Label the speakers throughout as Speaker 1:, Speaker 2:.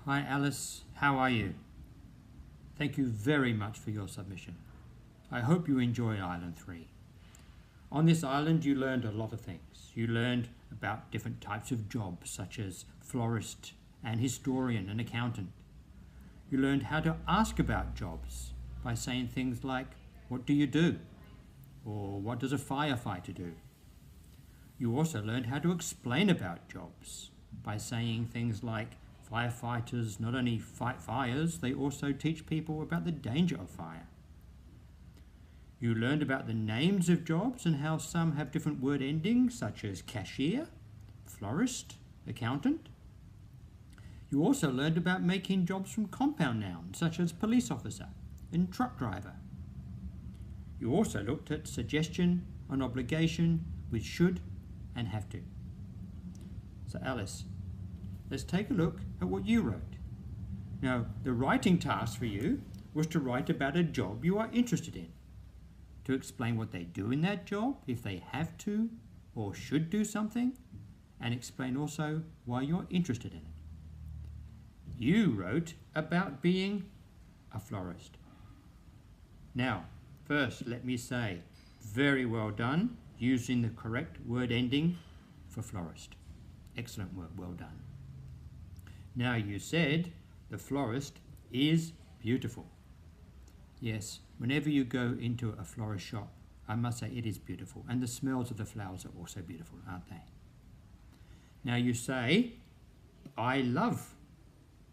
Speaker 1: Hi Alice, how are you? Thank you very much for your submission. I hope you enjoy Island 3. On this island you learned a lot of things. You learned about different types of jobs such as florist and historian and accountant. You learned how to ask about jobs by saying things like, "What do you do?" or "What does a firefighter do?" You also learned how to explain about jobs by saying things like, "Firefighters not only fight fires, they also teach people about the danger of fire." You learned about the names of jobs and how some have different word endings such as cashier, florist, accountant. You also learned about making jobs from compound nouns such as police officer and truck driver. You also looked at suggestion and obligation with should and have to. So Alice, let's take a look at what you wrote. Now, the writing task for you was to write about a job you are interested in, to explain what they do in that job, if they have to or should do something, and explain also why you're interested in it. You wrote about being a florist. Now, first let me say, very well done using the correct word ending for florist. Excellent work, well done. Now you said the florist is beautiful. Yes, whenever you go into a florist shop, I must say it is beautiful, and the smells of the flowers are also beautiful, aren't they? Now you say, "I love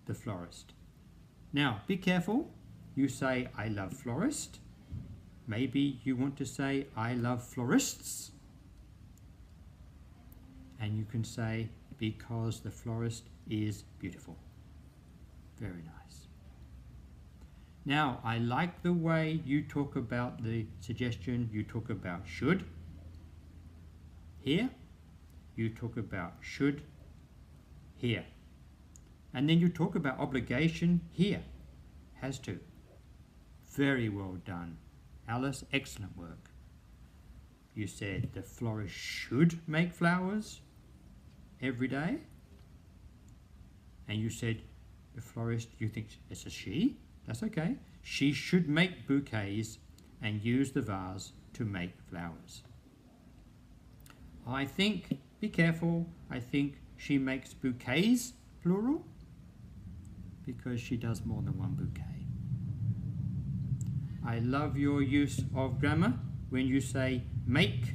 Speaker 1: the florist." Now be careful, you say "I love florist." Maybe you want to say "I love florists." And you can say "because the florist is beautiful." Very nice. Now, I like the way you talk about the suggestion. You talk about should here. You talk about should here. And then you talk about obligation here. Has to. Very well done. Alice, excellent work. You said the florist should make flowers every day. And you said the florist, you think it's a she? That's okay. She should make bouquets and use the vase to make flowers. I think, be careful, I think she makes bouquets, plural, because she does more than one bouquet. I love your use of grammar when you say make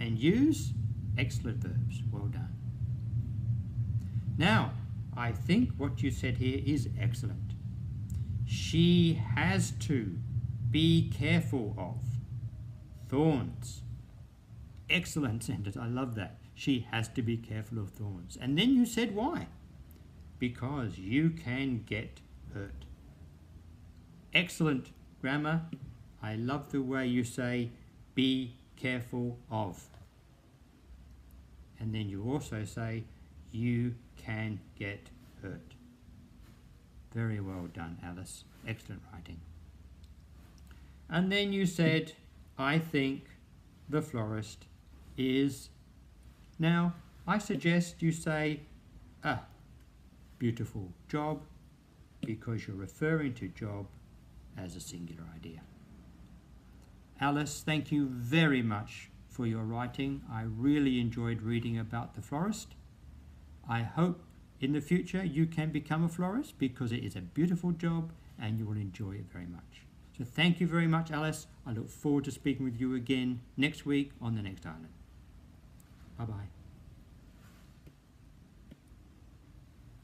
Speaker 1: and use. Excellent verbs, well done. Now, I think what you said here is excellent. She has to be careful of thorns. Excellent sentence, I love that. She has to be careful of thorns. And then you said why? Because you can get hurt. Excellent grammar. I love the way you say be careful of. And then you also say you can get hurt. Very well done, Alice. Excellent writing. And then you said, I think the florist is. Now, I suggest you say a beautiful job because you're referring to job as a singular idea. Alice, thank you very much for your writing. I really enjoyed reading about the florist. I hope in the future you can become a florist because it is a beautiful job and you will enjoy it very much. So thank you very much, Alice. I look forward to speaking with you again next week on the next island. Bye-bye.